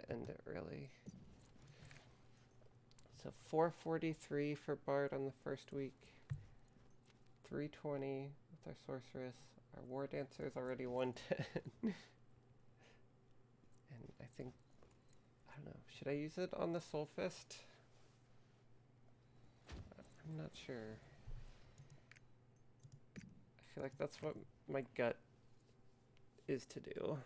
end it early. So 443 for Bard on the first week. 320 with our Sorceress. Our War Dancer is already 110. And I think, I don't know, should I use it on the Soul Fist? I'm not sure. I feel like that's what my gut is to do.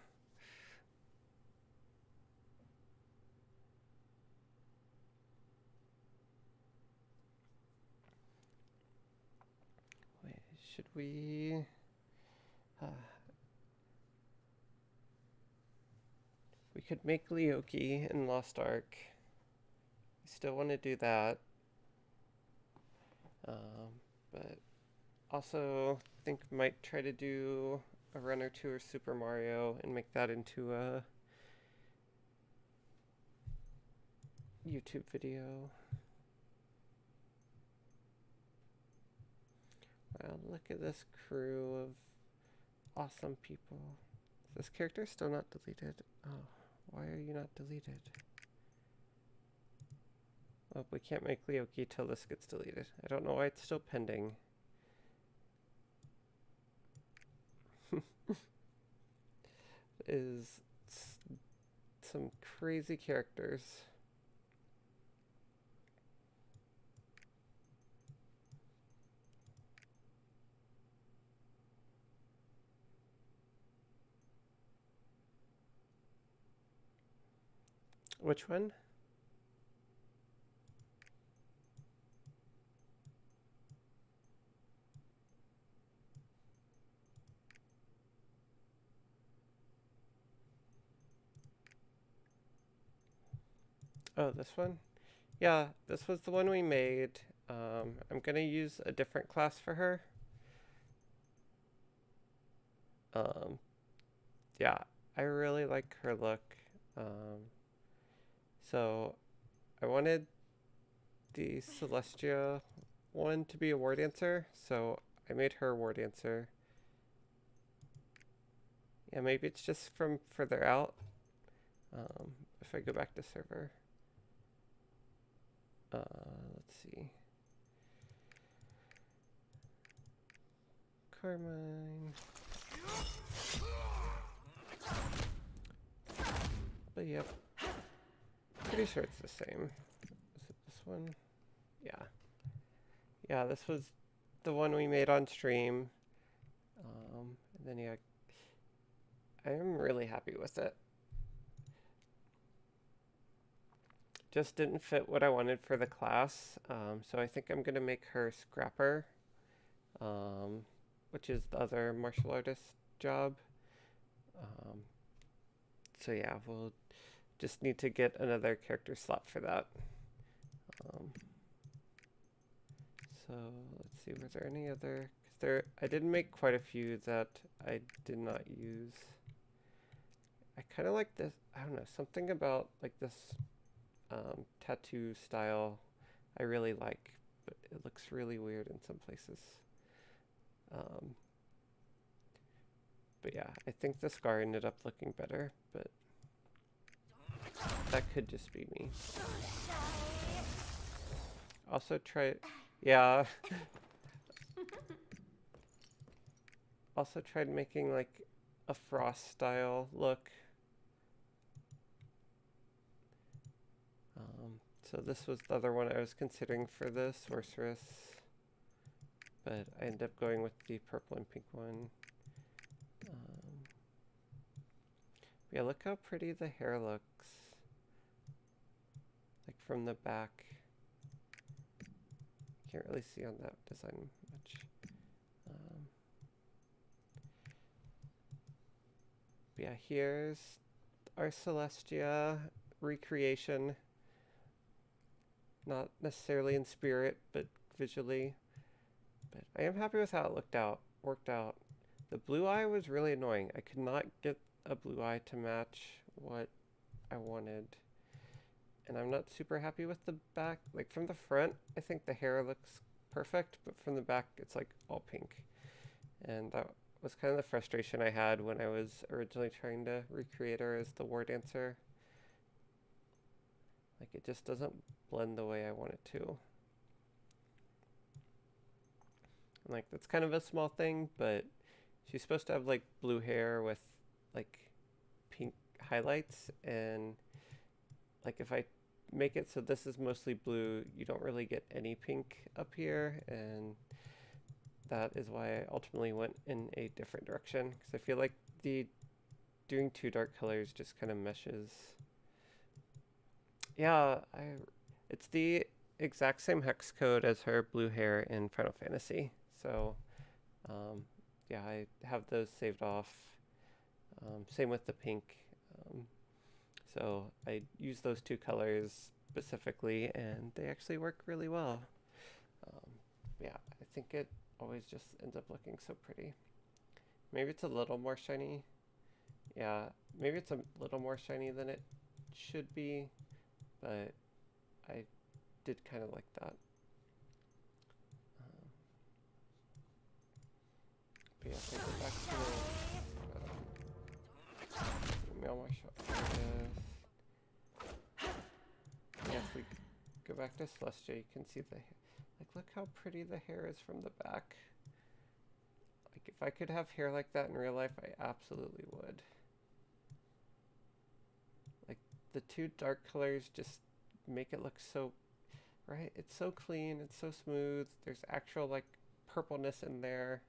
Wait, should we... we could make Leoki in Lost Ark. I still want to do that. But also think might try to do a run or two or Super Mario and make that into a YouTube video. Wow, look at this crew of awesome people. Is this character still not deleted? Oh, why are you not deleted? Oh, we can't make Leoki till this gets deleted. I don't know why it's still pending. Is some crazy characters. Which one? Oh, this one? Yeah, this was the one we made. I'm gonna use a different class for her. Yeah, I really like her look. So I wanted the Celestia one to be a War Dancer, so I made her a War Dancer. Yeah, maybe it's just from further out. If I go back to server. Let's see. Carmine. But yep. Pretty sure it's the same. Is it this one? Yeah. Yeah, this was the one we made on stream. And then yeah, I am really happy with it. Just didn't fit what I wanted for the class, so I think I'm gonna make her Scrapper, which is the other martial artist job. So yeah, we'll just need to get another character slot for that. So let's see, was there any other? Cause I did make quite a few that I did not use. I kind of like this. I don't know, something about like this tattoo style I really like, but it looks really weird in some places. But yeah, I think the scar ended up looking better, but that could just be me. Also try, yeah. Also tried making like a Frost style look. So this was the other one I was considering for the Sorceress, but I ended up going with the purple and pink one. Yeah, look how pretty the hair looks. Like from the back. Can't really see on that design much. Yeah, here's our Celestia recreation. Not necessarily in spirit, but visually. But I am happy with how it worked out. The blue eye was really annoying. I could not get a blue eye to match what I wanted. And I'm not super happy with the back. Like from the front, I think the hair looks perfect, but from the back, it's like all pink. And that was kind of the frustration I had when I was originally trying to recreate her as the War Dancer. Like it just doesn't blend the way I want it to. And like that's kind of a small thing, but she's supposed to have like blue hair with like pink highlights, and like if I make it so this is mostly blue, you don't really get any pink up here, and that is why I ultimately went in a different direction, because I feel like doing two dark colors just kind of meshes. Yeah, it's the exact same hex code as her blue hair in Final Fantasy, so yeah, I have those saved off. Same with the pink. So I use those two colors specifically, and they actually work really well. Yeah, I think it always just ends up looking so pretty. Maybe it's a little more shiny. Yeah, maybe it's a little more shiny than it should be, but I did kind of like that. But yeah, if I go back to the my shot. Yeah, if we go back to Celestia, you can see the like, look how pretty the hair is from the back. Like if I could have hair like that in real life, I absolutely would. Like the two dark colors just make it look so, right? It's so clean, it's so smooth. There's actual like purpleness in there.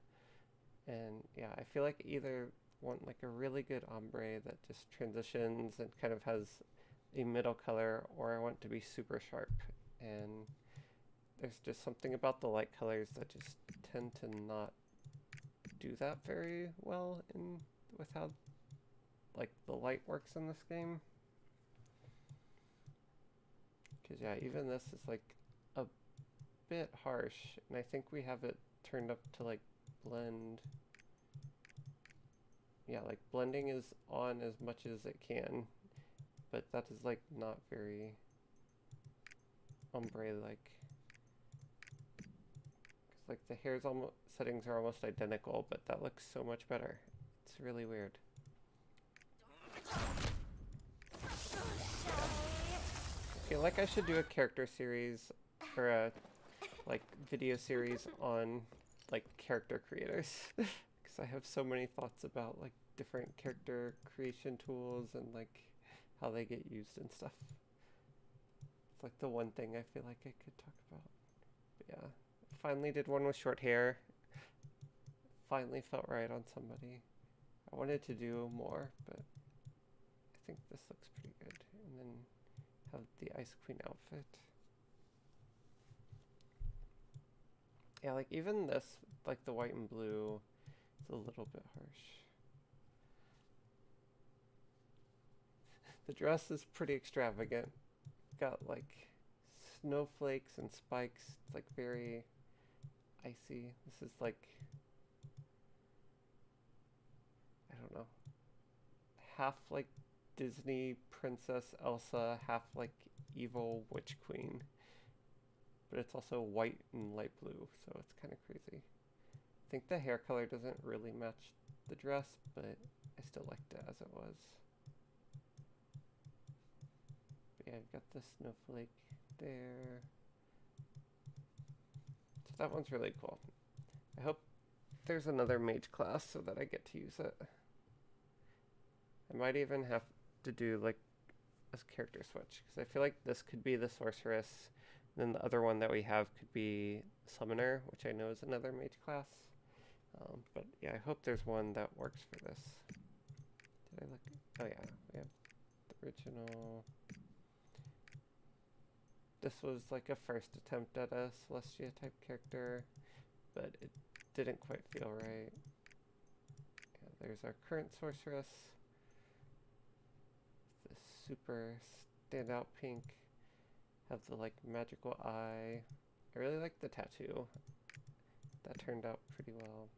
And yeah, I feel like either want like a really good ombre that just transitions and kind of has a middle color, or I want to be super sharp. And there's just something about the light colors that just tend to not do that very well with how like the light works in this game. Because yeah, even this is like a bit harsh, and I think we have it turned up to like blend. Yeah, like blending is on as much as it can, but that is like not very ombre-like. Because like the hair's almost, settings are almost identical, but that looks so much better. It's really weird. Yeah. I feel like I should do a character series or a like video series on like character creators. Because I have so many thoughts about like different character creation tools and like how they get used and stuff. It's like the one thing I feel like I could talk about. But yeah, finally did one with short hair. Finally felt right on somebody. I wanted to do more, but I think this looks pretty good. And then have the Ice Queen outfit. Yeah, like even this, like the white and blue, is a little bit harsh. The dress is pretty extravagant. Got like snowflakes and spikes. It's like very icy. This is like, I don't know, half like Disney Princess Elsa, half like evil witch queen. But it's also white and light blue, so it's kind of crazy. I think the hair color doesn't really match the dress, but I still liked it as it was. But yeah, I've got the snowflake there. So that one's really cool. I hope there's another mage class so that I get to use it. I might even have to do like a character switch, because I feel like this could be the sorceress, and then the other one that we have could be summoner, which I know is another mage class. But yeah, I hope there's one that works for this. Did I look? Oh yeah, we have the original. This was like a first attempt at a Celestia type character, but it didn't quite feel right. Yeah, there's our current sorceress. This super standout pink. Have the like magical eye. I really like the tattoo. That turned out pretty well.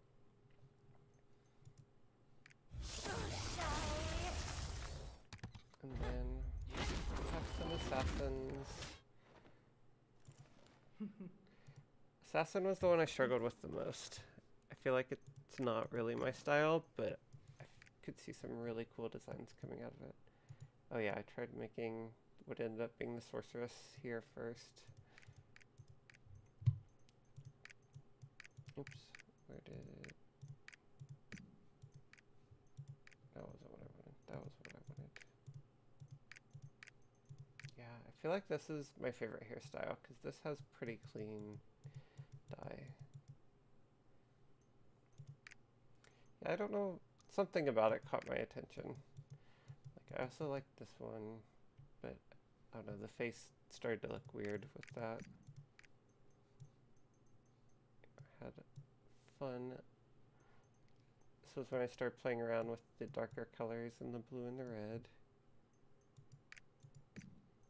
And then have some assassins. Assassin was the one I struggled with the most. I feel like it's not really my style, but I could see some really cool designs coming out of it. Oh yeah, I tried making would end up being the sorceress here first. Oops, where did it? That wasn't what I wanted. That was what I wanted. Yeah, I feel like this is my favorite hairstyle because this has pretty clean dye. Yeah, I don't know, something about it caught my attention. Like, I also like this one, but I don't know, the face started to look weird with that. I had fun. This was when I started playing around with the darker colors and the blue and the red.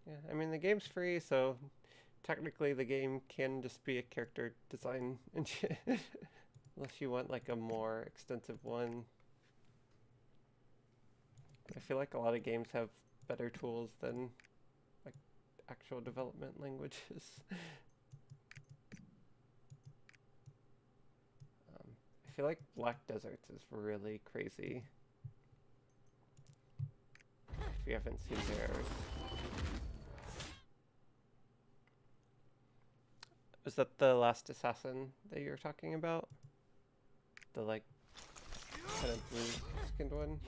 Yeah, I mean, the game's free, so technically the game can just be a character design unless you want like a more extensive one. I feel like a lot of games have better tools than like actual development languages. I feel like Black Deserts is really crazy. If you haven't seen theirs. Was that the Last Assassin that you were talking about? The like kind of blue skinned one?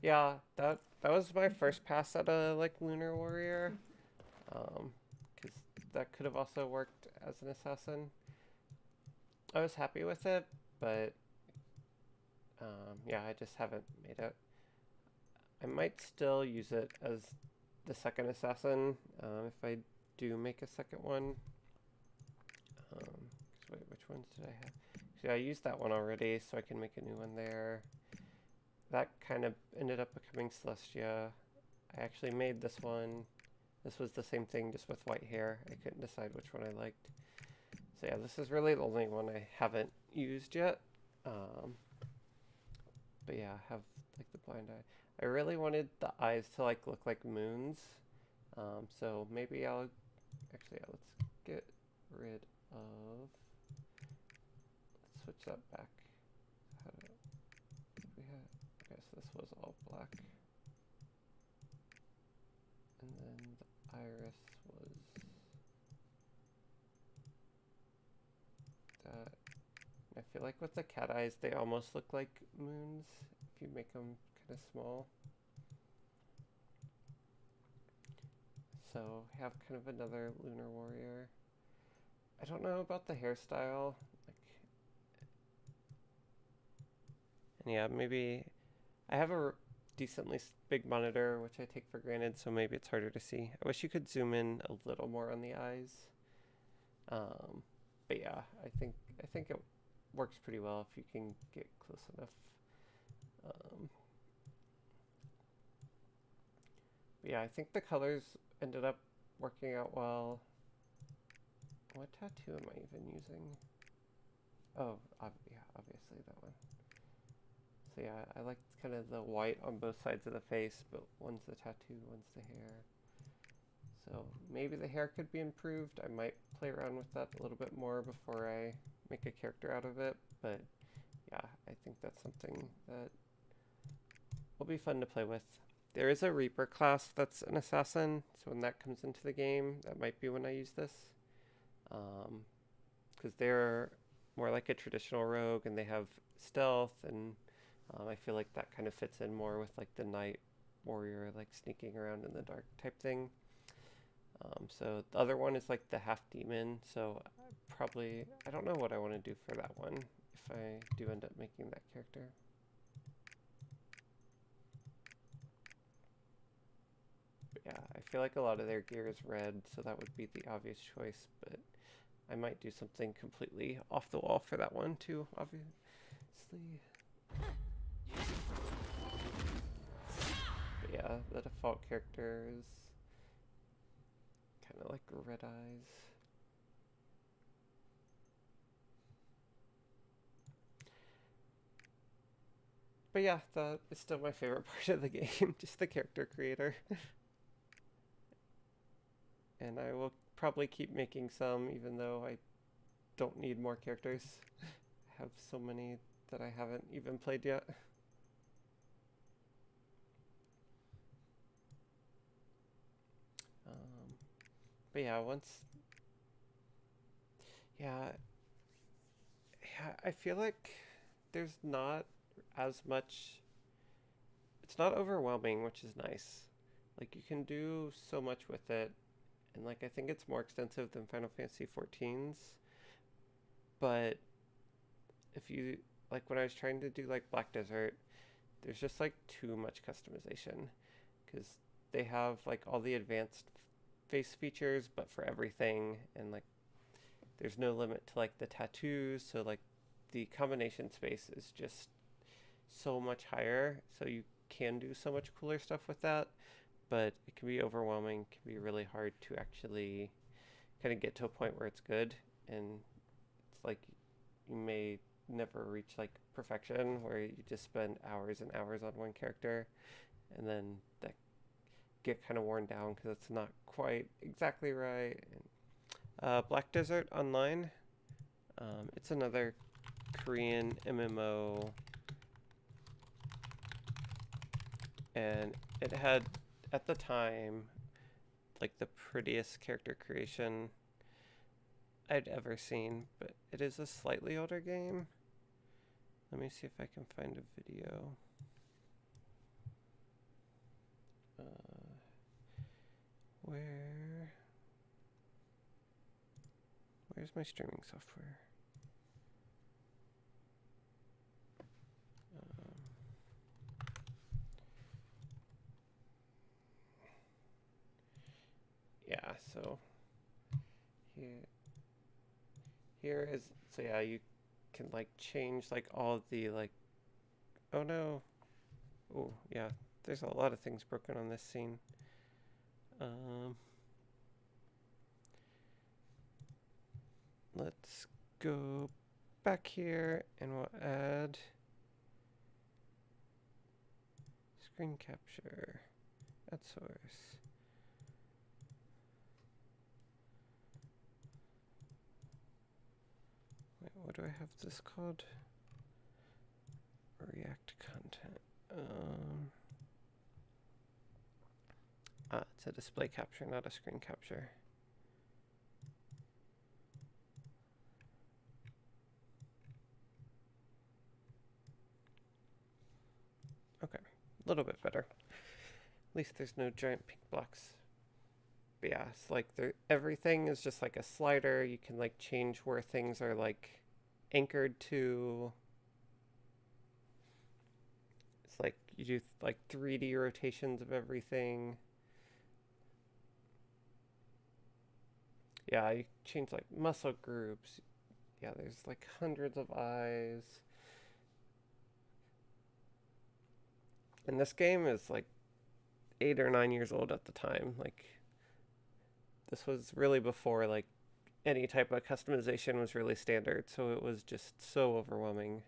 Yeah, that was my first pass at a like Lunar Warrior. Because that could have also worked as an assassin. I was happy with it, but yeah, I just haven't made it. I might still use it as the second assassin if I do make a second one. Wait, which ones did I have? See, I used that one already, so I can make a new one there. That kind of ended up becoming Celestia. I actually made this one. This was the same thing, just with white hair. I couldn't decide which one I liked. So yeah, this is really the only one I haven't used yet. But yeah, I have like the blind eye. I really wanted the eyes to like look like moons. So maybe I'll actually, yeah, let's get rid of, let's switch that back. How did we have, okay, so this was all black. And then the iris was that. I feel like with the cat eyes, they almost look like moons if you make them kind of small. So have kind of another Lunar Warrior. I don't know about the hairstyle. And yeah, maybe I have a decently big monitor, which I take for granted, so maybe it's harder to see. I wish you could zoom in a little more on the eyes. But yeah, I think it works pretty well if you can get close enough. But yeah, I think the colors ended up working out well. What tattoo am I even using? Oh, yeah, obviously that one. So yeah, I like kind of the white on both sides of the face, but one's the tattoo, one's the hair. So maybe the hair could be improved. I might play around with that a little bit more before I make a character out of it, but yeah, I think that's something that will be fun to play with. There is a Reaper class that's an assassin, so when that comes into the game, that might be when I use this. Because they're more like a traditional rogue, and they have stealth, and I feel like that kind of fits in more with like the Night Warrior, like sneaking around in the dark type thing. So the other one is like the half demon, so probably, I don't know what I want to do for that one, if I do end up making that character. But yeah, I feel like a lot of their gear is red, so that would be the obvious choice, but I might do something completely off the wall for that one too, obviously. But yeah, the default character is kind of like red eyes. But yeah, that is still my favorite part of the game, just the character creator. And I will probably keep making some, even though I don't need more characters. I have so many that I haven't even played yet. But yeah, yeah, yeah, I feel like there's not as much, it's not overwhelming, which is nice. Like you can do so much with it, and like I think it's more extensive than Final Fantasy 14's, but if you like when I was trying to do like Black Desert, there's just like too much customization because they have like all the advanced face features but for everything, and like there's no limit to like the tattoos, so like the combination space is just so much higher, so you can do so much cooler stuff with that, but it can be overwhelming, can be really hard to actually kind of get to a point where it's good, and it's like you may never reach like perfection where you just spend hours and hours on one character and then that get kind of worn down because it's not quite exactly right. Black Desert Online, it's another Korean MMO, and it had at the time like the prettiest character creation I'd ever seen, but it is a slightly older game. Let me see if I can find a video. Where? Where's my streaming software? Yeah, so here, here is, so yeah, you can like change like all the like, oh no, oh yeah, there's a lot of things broken on this scene. Let's go back here and we'll add screen capture, add source. Wait, what do I have this called? React content. It's a display capture, not a screen capture. Okay, a little bit better. At least there's no giant pink blocks. But yeah, it's like everything is just like a slider. You can like change where things are like anchored to. It's like you do like 3D rotations of everything. Yeah, you change like muscle groups. Yeah, there's like hundreds of eyes. And this game is like 8 or 9 years old at the time. Like this was really before like any type of customization was really standard, so it was just so overwhelming.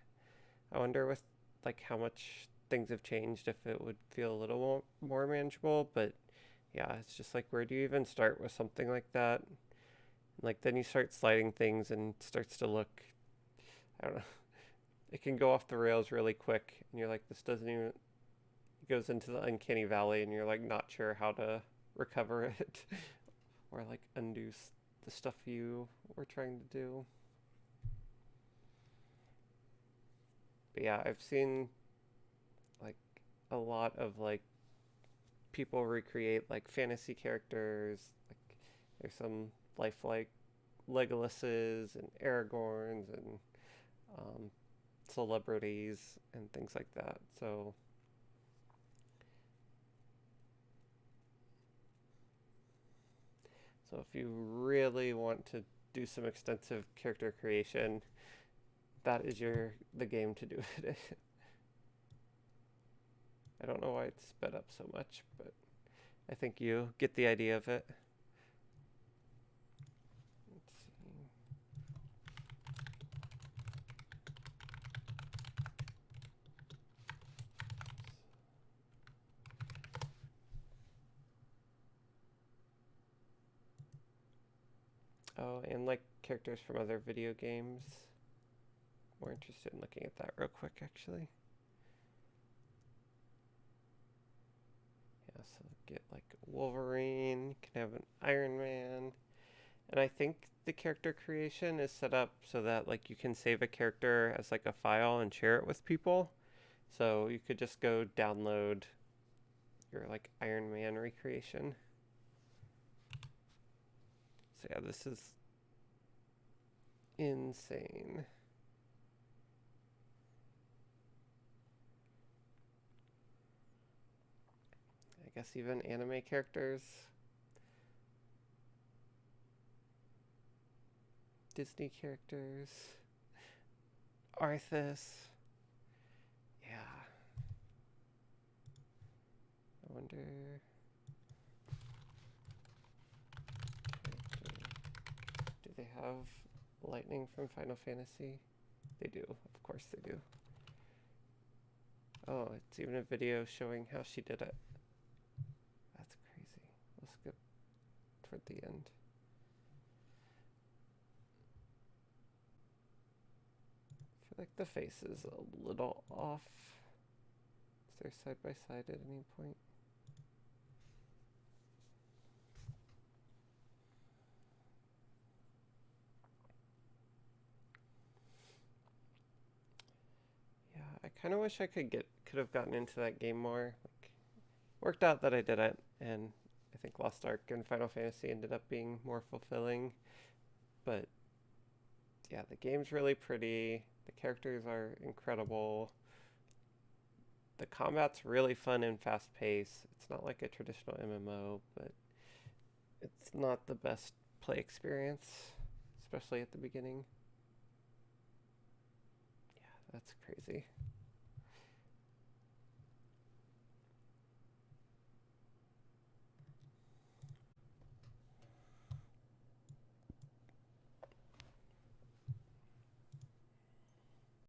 I wonder with like how much things have changed if it would feel a little more manageable, but yeah, it's just like where do you even start with something like that? Like then you start sliding things and it starts to look, I don't know, it can go off the rails really quick and you're like this doesn't even, it goes into the uncanny valley and you're like not sure how to recover it or like undo the stuff you were trying to do. But yeah, I've seen like a lot of like people recreate like fantasy characters. Like there's some lifelike Legolas's and Aragorns and um, celebrities and things like that. So if you really want to do some extensive character creation, that is the game to do it. I don't know why it's sped up so much, but I think you get the idea of it. Let's see. Oh, and like characters from other video games. More interested in looking at that real quick, actually. Yeah, so get like Wolverine, you can have an Iron Man. And I think the character creation is set up so that like you can save a character as like a file and share it with people. So you could just go download your like Iron Man recreation. So yeah, this is insane. I guess even anime characters. Disney characters. Arthas. Yeah. I wonder. Do they have lightning from Final Fantasy? They do. Of course they do. Oh, it's even a video showing how she did it. That's crazy. We'll skip toward the end. I feel like the face is a little off. Is there side by side at any point? Yeah, I kind of wish I could have gotten into that game more. Like, worked out that I didn't, and I think Lost Ark and Final Fantasy ended up being more fulfilling. But yeah, the game's really pretty. The characters are incredible. The combat's really fun and fast paced. It's not like a traditional MMO, but it's not the best play experience, especially at the beginning. Yeah, that's crazy.